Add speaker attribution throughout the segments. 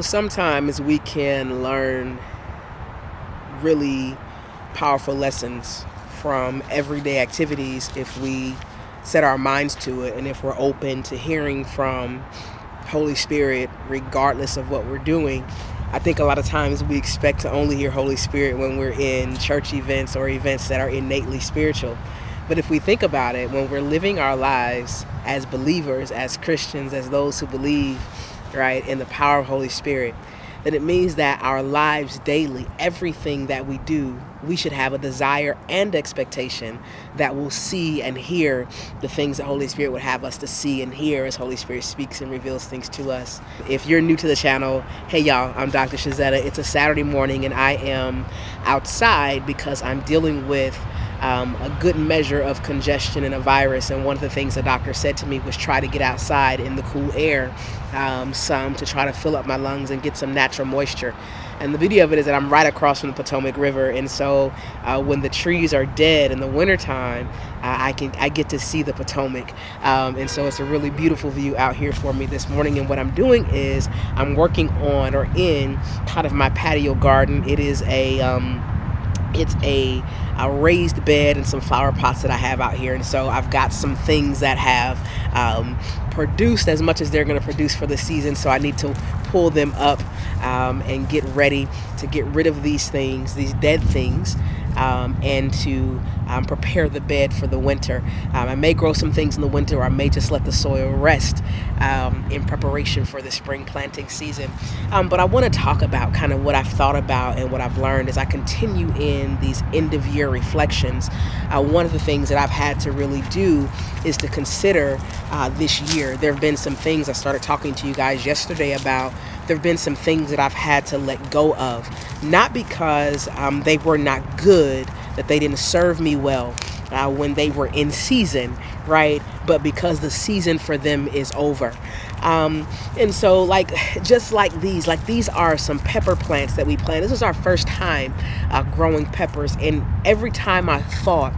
Speaker 1: Sometimes we can learn really powerful lessons from everyday activities if we set our minds to it and if we're open to hearing from Holy Spirit regardless of what we're doing. I think a lot of times we expect to only hear Holy Spirit when we're in church events or events that are innately spiritual. But if we think about it, when we're living our lives as believers, as Christians, as those who believe, right, in the power of Holy Spirit, then it means that our lives daily, everything that we do, we should have a desire and expectation that we'll see and hear the things that Holy Spirit would have us to see and hear as Holy Spirit speaks and reveals things to us. If you're new to the channel, hey y'all, I'm Dr. Shazetta. It's a Saturday morning and I am outside because I'm dealing with a good measure of congestion and a virus. And one of the things the doctor said to me was try to get outside in the cool air some to try to fill up my lungs and get some natural moisture. And the beauty of it is that I'm right across from the Potomac River. And so when the trees are dead in the wintertime, I get to see the Potomac. And so it's a really beautiful view out here for me this morning. And what I'm doing is I'm working on or in kind of my patio garden. It's a raised bed and some flower pots that I have out here. And so I've got some things that have produced as much as they're going to produce for the season. So I need to pull them up and get ready to get rid of these things, these dead things, and to prepare the bed for the winter. I may grow some things in the winter, or I may just let the soil rest in preparation for the spring planting season. But I want to talk about kind of what I've thought about and what I've learned as I continue in these end of year reflections. One of the things that I've had to really do is to consider this year. There have been some things I started talking to you guys yesterday about. There have been some things that I've had to let go of, not because they were not good, that they didn't serve me well when they were in season, right? But because the season for them is over. And so just like these are some pepper plants that we planted. This was our first time growing peppers. And every time I thought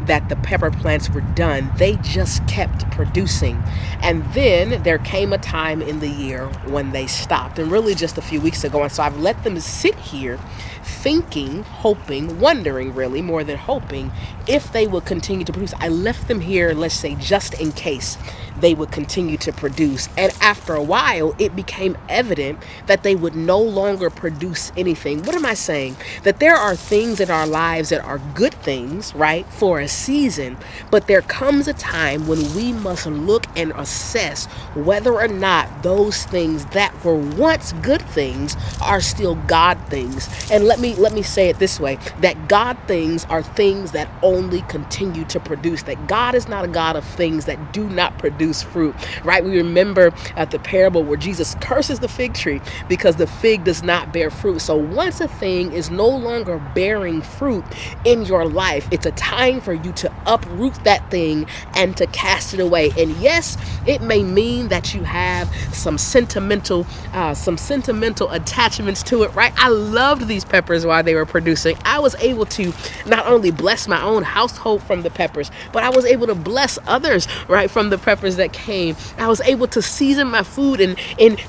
Speaker 1: that the pepper plants were done, they just kept producing. And then there came a time in the year when they stopped, and really just a few weeks ago. And so I've let them sit here thinking, hoping, wondering really more than hoping if they will continue to produce. I left them here, let's say, just in case they would continue to produce. And after a while, it became evident that they would no longer produce anything. What am I saying? That there are things in our lives that are good things, right, for a season, but there comes a time when we must look and assess whether or not those things that were once good things are still God things. And let me say it this way, that God things are things that only continue to produce, that God is not a God of things that do not produce fruit, right? We remember at the parable where Jesus curses the fig tree because the fig does not bear fruit. So once a thing is no longer bearing fruit in your life, it's a time for you to uproot that thing and to cast it away. And yes, it may mean that you have some sentimental attachments to it, right? I loved these peppers while they were producing. I was able to not only bless my own household from the peppers, but I was able to bless others, right, from the peppers that came. I was able to season my food and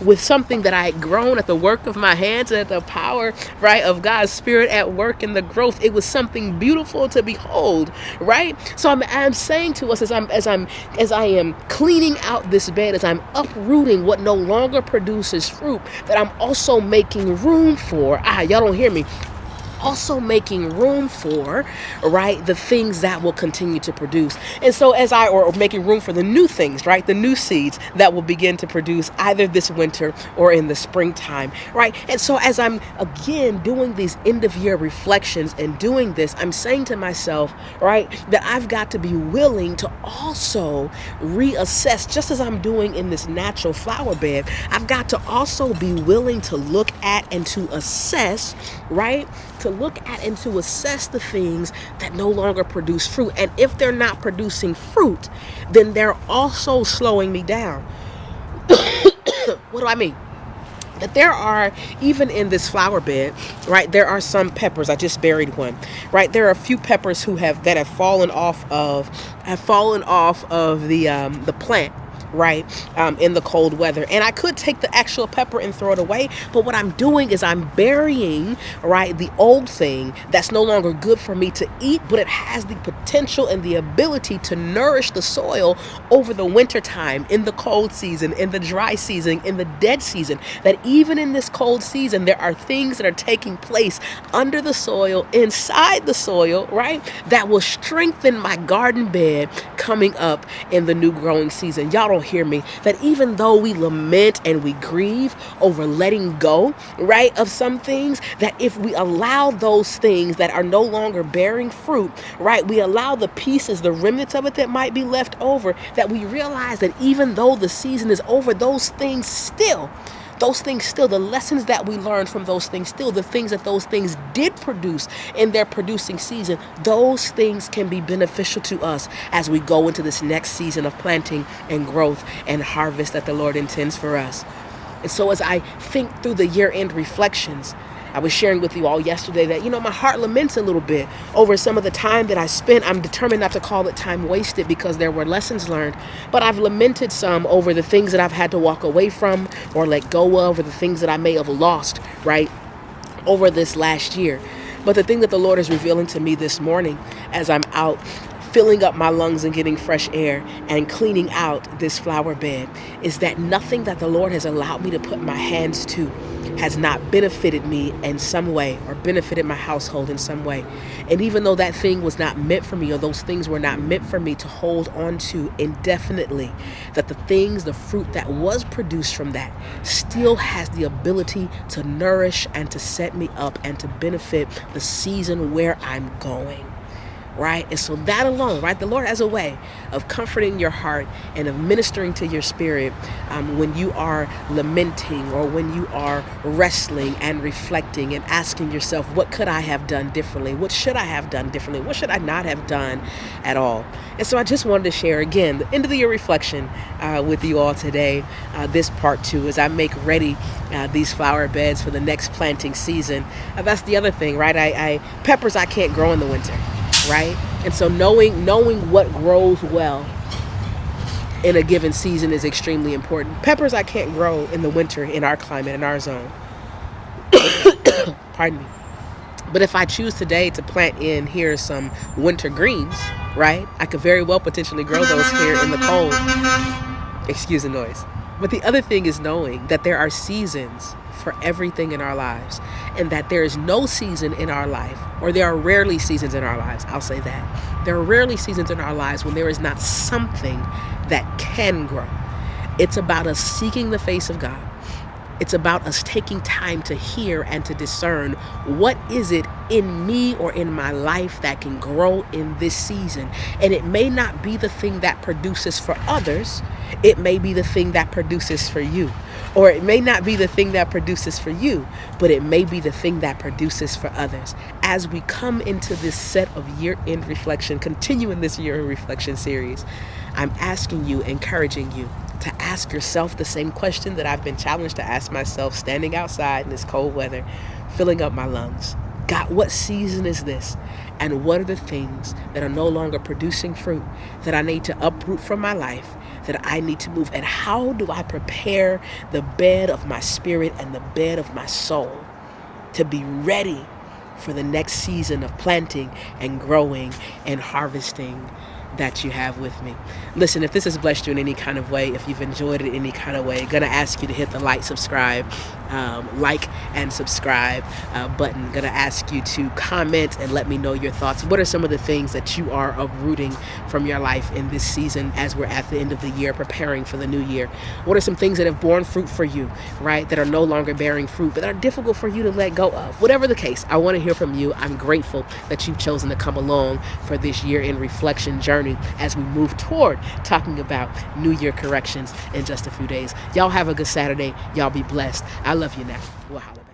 Speaker 1: with something that I had grown at the work of my hands and at the power, right, of God's Spirit at work in the growth. It was something beautiful to behold, right? So I'm saying to us as I am cleaning out this bed, as I'm uprooting what no longer produces fruit, that I'm also making room for, y'all don't hear me, also making room for, right, the things that will continue to produce. And so or making room for the new things, right, the new seeds that will begin to produce either this winter or in the springtime, right? And so as I'm again doing these end of year reflections and doing this, I'm saying to myself, right, that I've got to be willing to also reassess, just as I'm doing in this natural flower bed. I've got to also be willing to look at and to assess, right, to look at and to assess the things that no longer produce fruit. And if they're not producing fruit, then they're also slowing me down. What do I mean? That there are, even in this flower bed, right, there are some peppers. I just buried one, right? There are a few peppers that have fallen off of the plant, right, in the cold weather. And I could take the actual pepper and throw it away, but what I'm doing is I'm burying, right, the old thing that's no longer good for me to eat, but it has the potential and the ability to nourish the soil over the winter time, in the cold season, in the dry season, in the dead season. That even in this cold season, there are things that are taking place under the soil, inside the soil, right, that will strengthen my garden bed coming up in the new growing season. Y'all don't hear me. That even though we lament and we grieve over letting go, right, of some things, that if we allow those things that are no longer bearing fruit, right, we allow the pieces, the remnants of it that might be left over, that we realize that even though the season is over, those things still, the lessons that we learned from those things still, the things that those things did produce in their producing season, those things can be beneficial to us as we go into this next season of planting and growth and harvest that the Lord intends for us. And so as I think through the year-end reflections, I was sharing with you all yesterday that, my heart laments a little bit over some of the time that I spent. I'm determined not to call it time wasted because there were lessons learned, but I've lamented some over the things that I've had to walk away from or let go of, or the things that I may have lost, right, over this last year. But the thing that the Lord is revealing to me this morning as I'm out filling up my lungs and getting fresh air and cleaning out this flower bed is that nothing that the Lord has allowed me to put my hands to has not benefited me in some way or benefited my household in some way. And even though that thing was not meant for me, or those things were not meant for me to hold on to indefinitely, that the fruit that was produced from that still has the ability to nourish and to set me up and to benefit the season where I'm going. Right? And so that alone, right? The Lord has a way of comforting your heart and of ministering to your spirit when you are lamenting or when you are wrestling and reflecting and asking yourself, what could I have done differently? What should I have done differently? What should I not have done at all? And so I just wanted to share again the end of the year reflection with you all today, this part 2, as I make ready these flower beds for the next planting season. That's the other thing, right? Peppers I can't grow in the winter. Right? And so knowing what grows well in a given season is extremely important. Peppers I can't grow in the winter in our climate, in our zone. Pardon me. But if I choose today to plant in here some winter greens, right, I could very well potentially grow those here in the cold. Excuse the noise. But the other thing is knowing that there are seasons for everything in our lives, and that there is no season in our life, or there are rarely seasons in our lives, I'll say that. There are rarely seasons in our lives when there is not something that can grow. It's about us seeking the face of God. It's about us taking time to hear and to discern what is it in me or in my life that can grow in this season. And it may not be the thing that produces for others. It may be the thing that produces for you. Or it may not be the thing that produces for you, but it may be the thing that produces for others. As we come into this set of year-end reflection, continuing this year-end reflection series, I'm asking you, encouraging you, to ask yourself the same question that I've been challenged to ask myself standing outside in this cold weather, filling up my lungs. God, what season is this? And what are the things that are no longer producing fruit that I need to uproot from my life, that I need to move? And how do I prepare the bed of my spirit and the bed of my soul to be ready for the next season of planting and growing and harvesting that you have with me? Listen, if this has blessed you in any kind of way, if you've enjoyed it in any kind of way, gonna ask you to hit the like and subscribe button. Gonna ask you to comment and let me know your thoughts. What are some of the things that you are uprooting from your life in this season as we're at the end of the year, preparing for the new year? What are some things that have borne fruit for you, right, that are no longer bearing fruit, but that are difficult for you to let go of? Whatever the case, I want to hear from you. I'm grateful that you've chosen to come along for this year-end reflection journey as we move toward talking about New Year corrections in just a few days. Y'all have a good Saturday. Y'all be blessed. I love you now. We'll holla.